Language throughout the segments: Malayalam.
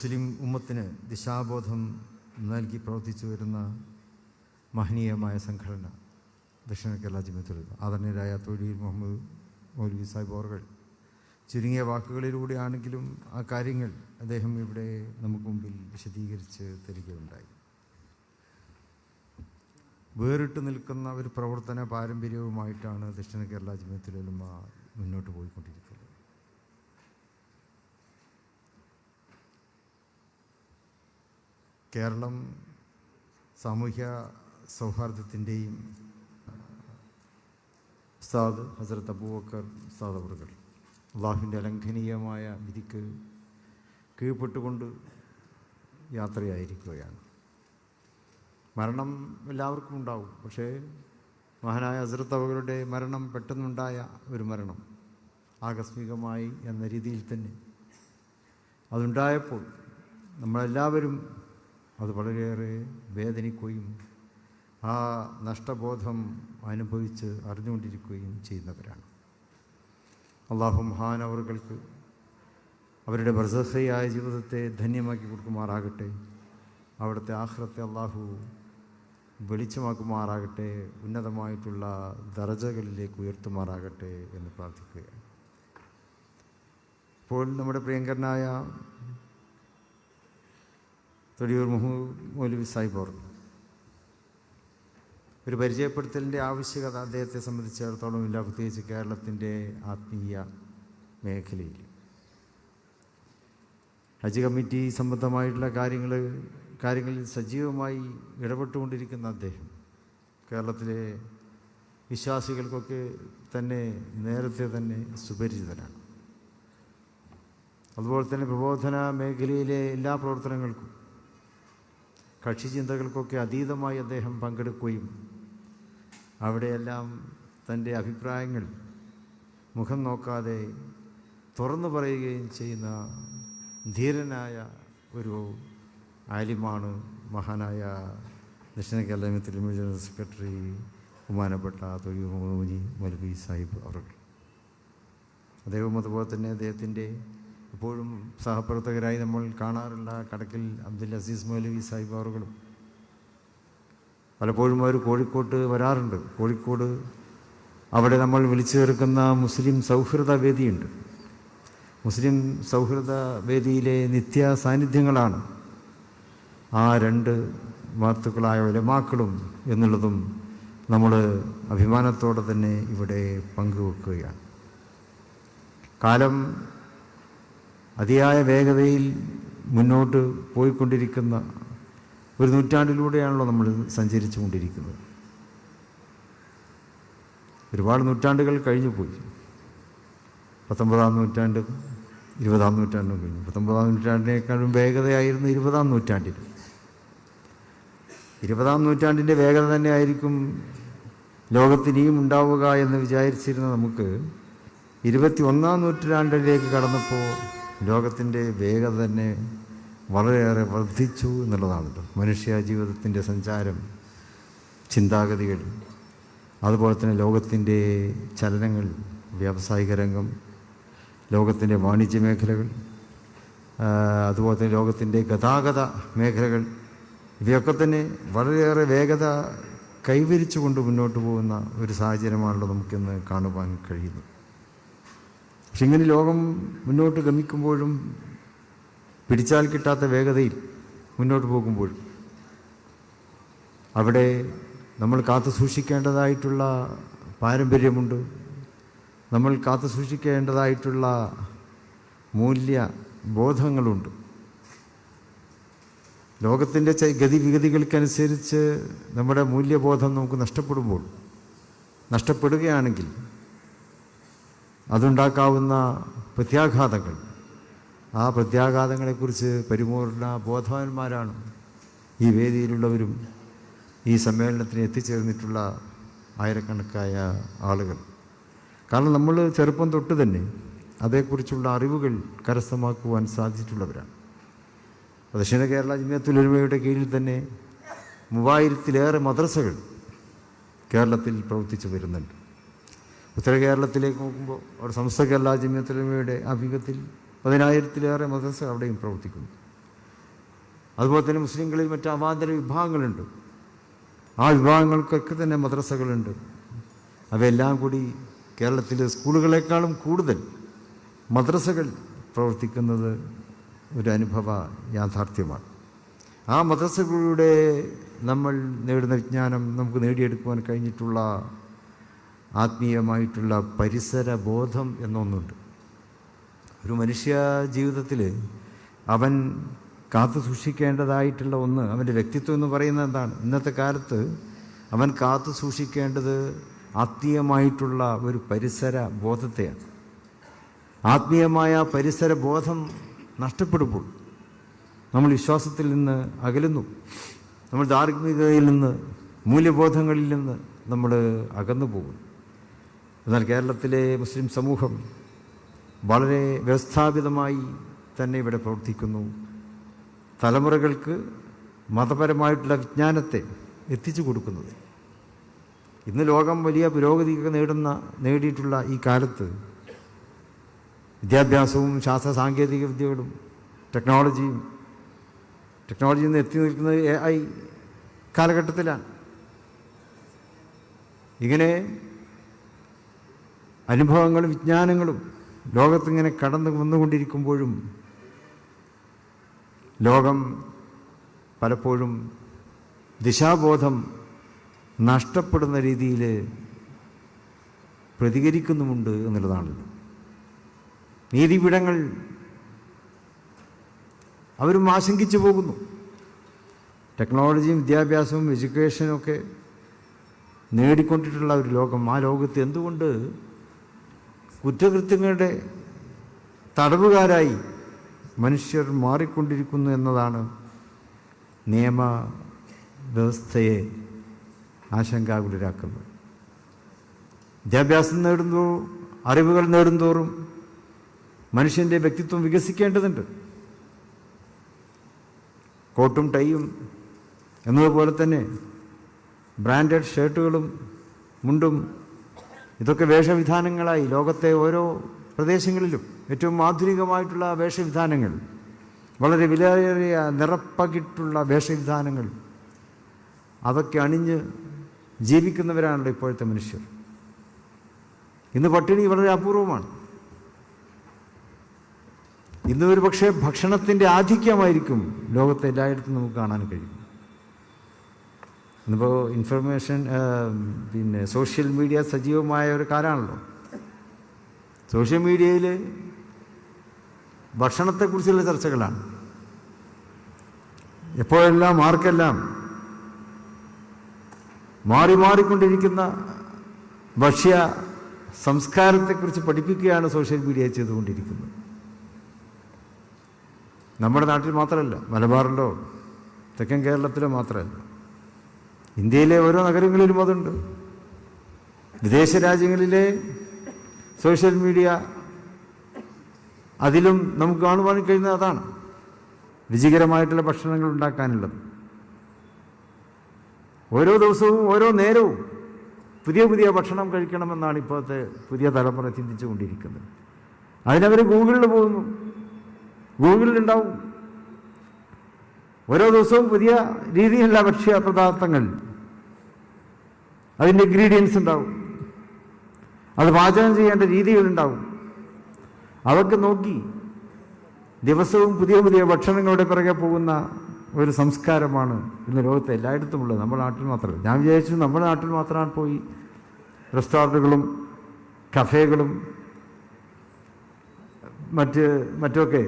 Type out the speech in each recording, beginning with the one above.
മുസ്ലിം ഉമ്മത്തിന് ദിശാബോധം നൽകി പ്രവർത്തിച്ചു വരുന്ന മഹനീയമായ സംഘടന ദക്ഷിണ കേരള ജമിയത്തുൽ ഉലമ. ആദരണീയരായ തൊഴിൽ മുഹമ്മദ് മൗലവി സാഹിബ് അവർ ചുരുങ്ങിയ വാക്കുകളിലൂടെയാണെങ്കിലും ആ കാര്യങ്ങൾ അദ്ദേഹം ഇവിടെ നമുക്ക് മുമ്പിൽ വിശദീകരിച്ച് തരികയുണ്ടായി. വേറിട്ട് നിൽക്കുന്ന ഒരു പ്രവർത്തന പാരമ്പര്യവുമായിട്ടാണ് ദക്ഷിണ കേരള ജമിയത്തുൽ ഉലമ മുന്നോട്ട് പോയിക്കൊണ്ടിരിക്കുന്നത്. കേരളം സാമൂഹ്യ സൗഹാർദ്ദത്തിൻ്റെയും ഉസ്താദ് ഹസ്രത്ത് അബൂബക്കർ ഉസ്താദ് അവറുകൾ അള്ളാഹുവിൻ്റെ അലംഘനീയമായ വിധിക്ക് കീഴ്പ്പെട്ടുകൊണ്ട് യാത്രയായിരിക്കുകയാണ്. മരണം എല്ലാവർക്കും ഉണ്ടാവും. പക്ഷേ മഹാനായ ഹസ്രത്ത് അവറുകളുടെ മരണം പെട്ടെന്നുണ്ടായ ഒരു മരണം, ആകസ്മികമായി എന്ന രീതിയിൽ തന്നെ അതുണ്ടായപ്പോൾ നമ്മളെല്ലാവരും അത് വളരെയേറെ വേദനിക്കുകയും ആ നഷ്ടബോധം അനുഭവിച്ച് അറിഞ്ഞുകൊണ്ടിരിക്കുകയും ചെയ്യുന്നവരാണ്. അള്ളാഹു മഹാനവറുകൾക്ക് അവരുടെ ബർസഖിയായ ജീവിതത്തെ ധന്യമാക്കി കൊടുക്കുമാറാകട്ടെ. അവിടുത്തെ ആഖിറത്തെ അള്ളാഹു വെളിച്ചമാക്കുമാറാകട്ടെ. ഉന്നതമായിട്ടുള്ള ദറജകളിലേക്ക് ഉയർത്തുമാറാകട്ടെ എന്ന് പ്രാർത്ഥിക്കുകയാണ്. ഇപ്പോൾ നമ്മുടെ പ്രിയങ്കരനായ തൊടിയൂർ മുഹമ്മദ് മൗലവി സാഹിബ് അവർ ഒരു പരിചയപ്പെടുത്തലിൻ്റെ ആവശ്യകത അദ്ദേഹത്തെ സംബന്ധിച്ചിടത്തോളം ഇല്ല, പ്രത്യേകിച്ച് കേരളത്തിൻ്റെ ആത്മീയ മേഖലയിൽ. ഹജ്ജ് കമ്മിറ്റി സംബന്ധമായിട്ടുള്ള കാര്യങ്ങളിൽ സജീവമായി ഇടപെട്ടുകൊണ്ടിരിക്കുന്ന അദ്ദേഹം കേരളത്തിലെ വിശ്വാസികൾക്കൊക്കെ തന്നെ നേരത്തെ തന്നെ സുപരിചിതനാണ്. അതുപോലെ തന്നെ പ്രബോധന മേഖലയിലെ എല്ലാ പ്രവർത്തനങ്ങൾക്കും കക്ഷി ചിന്തകൾക്കൊക്കെ അതീതമായി അദ്ദേഹം പങ്കെടുക്കുകയും അവിടെയെല്ലാം തൻ്റെ അഭിപ്രായങ്ങൾ മുഖം നോക്കാതെ തുറന്നു പറയുകയും ചെയ്യുന്ന ധീരനായ ഒരു ആലിമാണ് മഹാനായ ദക്ഷിണ കേരള ജമിയത്തുൽ ഉലമ ജനറൽ സെക്രട്ടറി ബഹുമാനപ്പെട്ട തൊഴിയൂർ മുഹമ്മദ് മൗലവി സാഹിബ് അവർ. അദ്ദേഹവും അതുപോലെ തന്നെ അദ്ദേഹത്തിൻ്റെ എപ്പോഴും സഹപ്രവർത്തകരായി നമ്മൾ കാണാറുള്ള കടക്കൽ അബ്ദുൽ അസീസ് മൗലവി സാഹിബ് അവറുകളും പലപ്പോഴും അവർ കോഴിക്കോട്ട് വരാറുണ്ട്. കോഴിക്കോട് അവിടെ നമ്മൾ വിളിച്ചു ചേർക്കുന്ന മുസ്ലിം സൗഹൃദ വേദിയുണ്ട്. മുസ്ലിം സൗഹൃദ വേദിയിലെ നിത്യ സാന്നിധ്യങ്ങളാണ് ആ രണ്ട് മഹത്തുക്കളായ ഉലമാക്കളും എന്നുള്ളതും നമ്മൾ അഭിമാനത്തോടെ തന്നെ ഇവിടെ പങ്കുവെക്കുകയാണ്. കാലം അതിയായ വേഗതയിൽ മുന്നോട്ട് പോയിക്കൊണ്ടിരിക്കുന്ന ഒരു നൂറ്റാണ്ടിലൂടെയാണല്ലോ നമ്മൾ സഞ്ചരിച്ചു കൊണ്ടിരിക്കുന്നത്. ഒരുപാട് നൂറ്റാണ്ടുകൾ കഴിഞ്ഞു പോയി. 19-ാം നൂറ്റാണ്ട്, 20-ാം നൂറ്റാണ്ടും കഴിഞ്ഞു. 19-ാം നൂറ്റാണ്ടിനേക്കാളും വേഗതയായിരുന്നു 20-ാം നൂറ്റാണ്ടിൽ. 20-ാം നൂറ്റാണ്ടിൻ്റെ വേഗത തന്നെ ആയിരിക്കും ലോകത്തിനിയും ഉണ്ടാവുക എന്ന് വിചാരിച്ചിരുന്ന നമുക്ക് 21-ാം നൂറ്റാണ്ടിലേക്ക് കടന്നപ്പോൾ ലോകത്തിൻ്റെ വേഗത തന്നെ വളരെയേറെ വർദ്ധിച്ചു എന്നുള്ളതാണല്ലോ. മനുഷ്യ ജീവിതത്തിൻ്റെ സഞ്ചാരം, ചിന്താഗതികൾ, അതുപോലെ തന്നെ ലോകത്തിൻ്റെ ചലനങ്ങൾ, വ്യാവസായിക രംഗം, ലോകത്തിൻ്റെ വാണിജ്യ മേഖലകൾ, അതുപോലെ തന്നെ ലോകത്തിൻ്റെ ഗതാഗത മേഖലകൾ, ഇവയൊക്കെ തന്നെ വളരെയേറെ വേഗത കൈവരിച്ചുകൊണ്ട് മുന്നോട്ട് പോകുന്ന ഒരു സാഹചര്യമാണല്ലോ നമുക്കിന്ന് കാണുവാൻ കഴിയുന്നത്. പക്ഷെ ഇങ്ങനെ ലോകം മുന്നോട്ട് ഗമിക്കുമ്പോഴും പിടിച്ചാൽ കിട്ടാത്ത വേഗതയിൽ മുന്നോട്ട് പോകുമ്പോഴും അവിടെ നമ്മൾ കാത്തു സൂക്ഷിക്കേണ്ടതായിട്ടുള്ള പാരമ്പര്യമുണ്ട്. നമ്മൾ കാത്തു സൂക്ഷിക്കേണ്ടതായിട്ടുള്ള മൂല്യബോധങ്ങളുണ്ട്. ലോകത്തിൻ്റെ ഗതിവിഗതികൾക്കനുസരിച്ച് നമ്മുടെ മൂല്യബോധം നമുക്ക് നഷ്ടപ്പെടുകയാണെങ്കിൽ അതുണ്ടാക്കാവുന്ന പ്രത്യാഘാതങ്ങൾ, ആ പ്രത്യാഘാതങ്ങളെക്കുറിച്ച് പരിപൂർണ ബോധവാന്മാരാണ് ഈ വേദിയിലുള്ളവരും ഈ സമ്മേളനത്തിന് എത്തിച്ചേർന്നിട്ടുള്ള ആയിരക്കണക്കായ ആളുകൾ. കാരണം നമ്മൾ ചെറുപ്പം തൊട്ട് തന്നെ അതേക്കുറിച്ചുള്ള അറിവുകൾ കരസ്ഥമാക്കുവാൻ സാധിച്ചിട്ടുള്ളവരാണ്. ദക്ഷിണ കേരള ജമിയത്തുൽ ഉലമയുടെ കീഴിൽ തന്നെ 3000-ലേറെ മദ്രസകൾ കേരളത്തിൽ പ്രവർത്തിച്ചു വരുന്നുണ്ട്. ഉത്തര കേരളത്തിലേക്ക് നോക്കുമ്പോൾ അവിടെ സമസ്ത കേരള ജമിയത്തുൽ ഉലമയുടെ ആഭിമുഖ്യത്തിൽ 10,000-ലേറെ മദ്രസ അവിടെയും പ്രവർത്തിക്കുന്നു. അതുപോലെ തന്നെ മുസ്ലിങ്ങളിൽ മറ്റ് അവാന്തര വിഭാഗങ്ങളുണ്ട്. ആ വിഭാഗങ്ങൾക്കൊക്കെ തന്നെ മദ്രസകളുണ്ട്. അവയെല്ലാം കൂടി കേരളത്തിലെ സ്കൂളുകളെക്കാളും കൂടുതൽ മദ്രസകൾ പ്രവർത്തിക്കുന്നത് ഒരു അനുഭവ യാഥാർത്ഥ്യമാണ്. ആ മദ്രസകളിലൂടെ നമ്മൾ നേടുന്ന വിജ്ഞാനം, നമുക്ക് നേടിയെടുക്കുവാൻ കഴിഞ്ഞിട്ടുള്ള ആത്മീയമായിട്ടുള്ള പരിസര ബോധം എന്നൊന്നുണ്ട്. ഒരു മനുഷ്യ ജീവിതത്തിൽ അവൻ കാത്തു സൂക്ഷിക്കേണ്ടതായിട്ടുള്ള ഒന്ന്, അവൻ്റെ വ്യക്തിത്വം എന്ന് പറയുന്നത് എന്താണ്? ഇന്നത്തെ കാലത്ത് അവൻ കാത്തു സൂക്ഷിക്കേണ്ടത് ആത്മീയമായിട്ടുള്ള ഒരു പരിസര ബോധത്തെയാണ്. ആത്മീയമായ പരിസര ബോധം നഷ്ടപ്പെടുമ്പോൾ നമ്മൾ വിശ്വാസത്തിൽ നിന്ന് അകലുന്നു. നമ്മൾ ധാർമ്മികതയിൽ നിന്ന്, മൂല്യബോധങ്ങളിൽ നിന്ന് നമ്മൾ അകന്നു പോകുന്നു. എന്നാൽ കേരളത്തിലെ മുസ്ലിം സമൂഹം വളരെ വ്യവസ്ഥാപിതമായി തന്നെ ഇവിടെ പ്രവർത്തിക്കുന്നു. തലമുറകൾക്ക് മതപരമായിട്ടുള്ള വിജ്ഞാനത്തെ എത്തിച്ചു കൊടുക്കുന്നത്. ഇന്ന് ലോകം വലിയ പുരോഗതിയൊക്കെ നേടിയിട്ടുള്ള ഈ കാലത്ത് വിദ്യാഭ്യാസവും ശാസ്ത്ര സാങ്കേതിക വിദ്യകളും ടെക്നോളജിയിൽ നിന്ന് എത്തി നിൽക്കുന്നത് AI കാലഘട്ടത്തിലാണ്. ഇങ്ങനെ അനുഭവങ്ങളും വിജ്ഞാനങ്ങളും ലോകത്തിങ്ങനെ കടന്നു വന്നുകൊണ്ടിരിക്കുമ്പോഴും ലോകം പലപ്പോഴും ദിശാബോധം നഷ്ടപ്പെടുന്ന രീതിയിൽ പ്രതികരിക്കുന്നുമുണ്ട് എന്നുള്ളതാണല്ലോ. നീതിപീഠങ്ങൾ അവരും ആശങ്കിച്ചു പോകുന്നു. ടെക്നോളജിയും വിദ്യാഭ്യാസവും എഡ്യൂക്കേഷനും ഒക്കെ നേടിക്കൊണ്ടിട്ടുള്ള ഒരു ലോകം, ആ ലോകത്ത് എന്തുകൊണ്ട് കുറ്റകൃത്യങ്ങളുടെ തടവുകാരായി മനുഷ്യർ മാറിക്കൊണ്ടിരിക്കുന്നു എന്നതാണ് നിയമ വ്യവസ്ഥയെ ആശങ്കാകുലരാക്കുന്നത്. വിദ്യാഭ്യാസം നേടുന്തോറും, അറിവുകൾ നേടുന്തോറും മനുഷ്യൻ്റെ വ്യക്തിത്വം വികസിക്കേണ്ടതുണ്ട്. കോട്ടും ടൈയും എന്നതുപോലെ തന്നെ ബ്രാൻഡഡ് ഷർട്ടുകളും മുണ്ടും ഇതൊക്കെ വേഷവിധാനങ്ങളായി ലോകത്തെ ഓരോ പ്രദേശങ്ങളിലും ഏറ്റവും ആധുനികമായിട്ടുള്ള വേഷവിധാനങ്ങൾ, വളരെ വിലയേറിയ നിറപ്പകിട്ടുള്ള വേഷവിധാനങ്ങൾ, അതൊക്കെ അണിഞ്ഞ് ജീവിക്കുന്നവരാണല്ലോ ഇപ്പോഴത്തെ മനുഷ്യർ. ഇന്ന് പട്ടിണി വളരെ അപൂർവമാണ്. ഇന്ന് ഒരു പക്ഷേ ഭക്ഷണത്തിൻ്റെ ആധിക്യമായിരിക്കും ലോകത്തെ എല്ലായിടത്തും നമുക്ക് കാണാൻ കഴിയും. ഇന്നിപ്പോൾ ഇൻഫർമേഷൻ സോഷ്യൽ മീഡിയ സജീവമായ ഒരു കാലമാണല്ലോ. സോഷ്യൽ മീഡിയയിൽ ഭക്ഷണത്തെക്കുറിച്ചുള്ള ചർച്ചകളാണ്. എപ്പോഴെല്ലാം ആർക്കെല്ലാം മാറിക്കൊണ്ടിരിക്കുന്ന ഭക്ഷ്യ സംസ്കാരത്തെക്കുറിച്ച് പഠിപ്പിക്കുകയാണ് സോഷ്യൽ മീഡിയ ചെയ്തുകൊണ്ടിരിക്കുന്നത്. നമ്മുടെ നാട്ടിൽ മാത്രമല്ല, മലബാറിലോ തെക്കൻ കേരളത്തിലോ മാത്രമല്ല, ഇന്ത്യയിലെ ഓരോ നഗരങ്ങളിലും അതുണ്ട്. വിദേശ രാജ്യങ്ങളിലെ സോഷ്യൽ മീഡിയ, അതിലും നമുക്ക് കാണുവാൻ കഴിയുന്നത് അതാണ്. രുചികരമായിട്ടുള്ള ഭക്ഷണങ്ങൾ ഉണ്ടാക്കാനുള്ളത്. ഓരോ ദിവസവും ഓരോ നേരവും പുതിയ ഭക്ഷണം കഴിക്കണമെന്നാണ് ഇപ്പോഴത്തെ പുതിയ തലമുറ ചിന്തിച്ചു കൊണ്ടിരിക്കുന്നത്. അതിനവർ ഗൂഗിളിൽ പോകുന്നു, ഗൂഗിളിലുണ്ടാവും ഓരോ ദിവസവും പുതിയ രീതിയിലുള്ള ഭക്ഷ്യ പദാർത്ഥങ്ങൾ, അതിൻ്റെ ഇൻഗ്രീഡിയൻസ് ഉണ്ടാവും, അത് പാചകം ചെയ്യേണ്ട രീതികളുണ്ടാവും. അതൊക്കെ നോക്കി ദിവസവും പുതിയ ഭക്ഷണങ്ങളുടെ പിറകെ പോകുന്ന ഒരു സംസ്കാരമാണ് ഇന്ന് ലോകത്തെ എല്ലായിടത്തുമുള്ളത്. നമ്മുടെ നാട്ടിൽ മാത്രമല്ല. ഞാൻ വിചാരിച്ചു നമ്മുടെ നാട്ടിൽ മാത്രമാണ് പോയി റെസ്റ്റോറൻറ്റുകളും കഫേകളും മറ്റൊക്കെ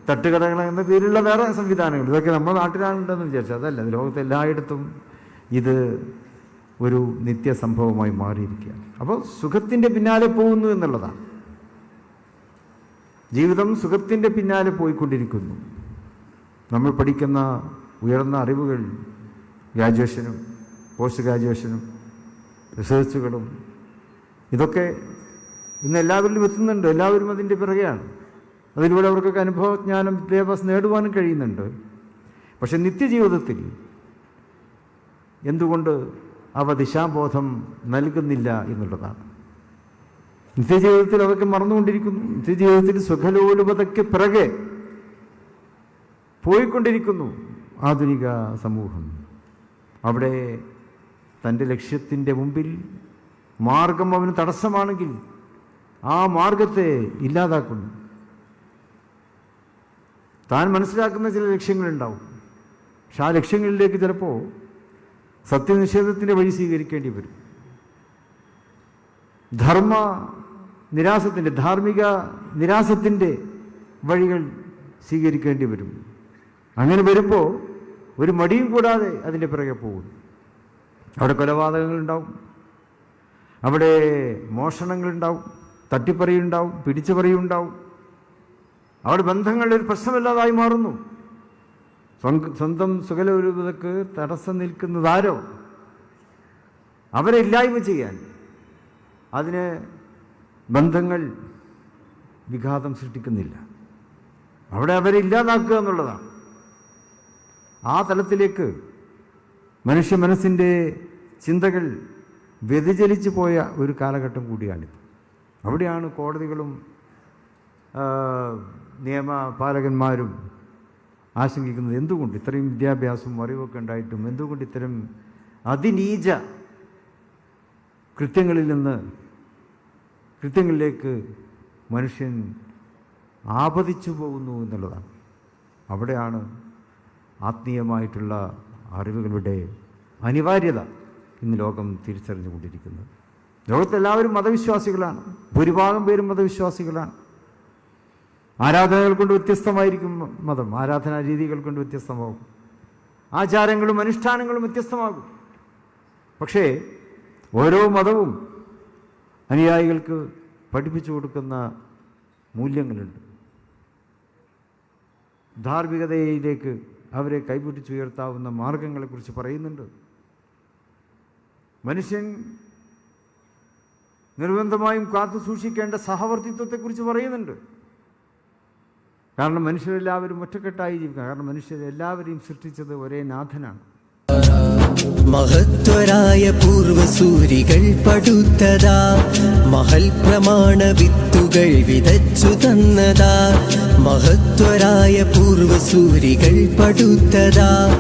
തട്ടുകടകൾ എന്ന പേരിലുള്ള വേറെ സംവിധാനങ്ങൾ, ഇതൊക്കെ നമ്മുടെ നാട്ടിലാണുണ്ടെന്ന് വിചാരിച്ചു. അതല്ല, ലോകത്തെ എല്ലായിടത്തും ഇത് ഒരു നിത്യസംഭവമായി മാറിയിരിക്കുകയാണ്. അപ്പോൾ സുഖത്തിൻ്റെ പിന്നാലെ പോകുന്നു എന്നുള്ളതാണ്. ജീവിതം സുഖത്തിൻ്റെ പിന്നാലെ പോയിക്കൊണ്ടിരിക്കുന്നു. നമ്മൾ പഠിക്കുന്ന ഉയർന്ന അറിവുകൾ, ഗ്രാജുവേഷനും പോസ്റ്റ് ഗ്രാജുവേഷനും റിസർച്ചുകളും, ഇതൊക്കെ ഇന്ന് എല്ലാവരിലും എത്തുന്നുണ്ട്. എല്ലാവരും അതിൻ്റെ പിറകെയാണ്. അതിലൂടെ അവർക്കൊക്കെ അനുഭവജ്ഞാനം, വിദ്യാഭ്യാസം നേടുവാനും കഴിയുന്നുണ്ട്. പക്ഷെ നിത്യജീവിതത്തിൽ എന്തുകൊണ്ട് അവ ദിശാബോധം നൽകുന്നില്ല എന്നുള്ളതാണ്. നിത്യജീവിതത്തിൽ അതൊക്കെ മറന്നുകൊണ്ടിരിക്കുന്നു. നിത്യജീവിതത്തിൽ സുഖലോലുപതയ്ക്ക് പിറകെ പോയിക്കൊണ്ടിരിക്കുന്നു. ആധുനിക സമൂഹം അവിടെ തൻ്റെ ലക്ഷ്യത്തിൻ്റെ മുമ്പിൽ മാർഗം അവന് തടസ്സമാണെങ്കിൽ ആ മാർഗത്തെ ഇല്ലാതാക്കുന്നു. താൻ മനസ്സിലാക്കുന്ന ചില ലക്ഷ്യങ്ങളുണ്ടാവും. പക്ഷെ ആ ലക്ഷ്യങ്ങളിലേക്ക് ചിലപ്പോൾ സത്യനിഷേധത്തിൻ്റെ വഴി സ്വീകരിക്കേണ്ടി വരും. ധാർമ്മിക നിരാസത്തിൻ്റെ വഴികൾ സ്വീകരിക്കേണ്ടി വരും. അങ്ങനെ വരുമ്പോൾ ഒരു മടിയും കൂടാതെ അതിൻ്റെ പിറകെ പോകും. അവിടെ കൊലപാതകങ്ങളുണ്ടാവും, അവിടെ മോഷണങ്ങളുണ്ടാവും, തട്ടിപ്പറിയുണ്ടാവും, പിടിച്ചുപറിയുണ്ടാവും. അവിടെ ബന്ധങ്ങളുടെ ഒരു പ്രശ്നമില്ലാതായി മാറുന്നു. സ്വന്തം സുഖലോലുപതയ്ക്ക് തടസ്സം നിൽക്കുന്നതാരോ അവരെ ഇല്ലായ്മ ചെയ്യാൻ, അതിന് ബന്ധങ്ങൾ വിഘാതം സൃഷ്ടിക്കുന്നില്ല. അവിടെ അവരെ ഇല്ലാതാക്കുക എന്നുള്ളതാണ്. ആ തലത്തിലേക്ക് മനുഷ്യ മനസ്സിൻ്റെ ചിന്തകൾ വ്യതിചലിച്ചു പോയ ഒരു കാലഘട്ടം കൂടിയാണിത്. അവിടെയാണ് കോടതികളും നിയമപാലകന്മാരും ആശങ്കിക്കുന്നത്, എന്തുകൊണ്ട് ഇത്രയും വിദ്യാഭ്യാസവും അറിവൊക്കെ ഉണ്ടായിട്ടും എന്തുകൊണ്ട് ഇത്തരം അതിനീച കൃത്യങ്ങളിലേക്ക് മനുഷ്യൻ ആപതിച്ചു പോകുന്നു എന്നുള്ളതാണ്. അവിടെയാണ് ആത്മീയമായിട്ടുള്ള അറിവുകളുടെ അനിവാര്യത ഇന്ന് ലോകം തിരിച്ചറിഞ്ഞുകൊണ്ടിരിക്കുന്നത്. ലോകത്തെല്ലാവരും മതവിശ്വാസികളാണ്, ഭൂരിഭാഗം പേരും മതവിശ്വാസികളാണ്. ആരാധനകൾ കൊണ്ട് വ്യത്യസ്തമായിരിക്കും മതം, ആരാധനാ രീതികൾ കൊണ്ട് വ്യത്യസ്തമാകും, ആചാരങ്ങളും അനുഷ്ഠാനങ്ങളും വ്യത്യസ്തമാകും. പക്ഷേ ഓരോ മതവും അനുയായികൾക്ക് പഠിപ്പിച്ചു കൊടുക്കുന്ന മൂല്യങ്ങളുണ്ട്. ധാർമ്മികതയിലേക്ക് അവരെ കൈപിടിച്ചുയർത്താവുന്ന മാർഗങ്ങളെക്കുറിച്ച് പറയുന്നുണ്ട്. മനുഷ്യൻ നിർബന്ധമായും കാത്തു സൂക്ഷിക്കേണ്ട സഹവർത്തിത്വത്തെക്കുറിച്ച് പറയുന്നുണ്ട്. കാരണം മനുഷ്യരെല്ലാവരും ഒറ്റക്കെട്ടായി ജീവിക്കുക. കാരണം മനുഷ്യരെല്ലാവരെയും സൃഷ്ടിച്ചത് ഒരേ നാഥനാണ്. മഹത്വരായ പൂർവസൂരികൾ പടുത്തതാ, മഹൽ പ്രമാണ വിത്തുകൾ വിതച്ചു തന്നതാ. മഹത്വരായ പൂർവസൂരികൾ പടുത്തതാ.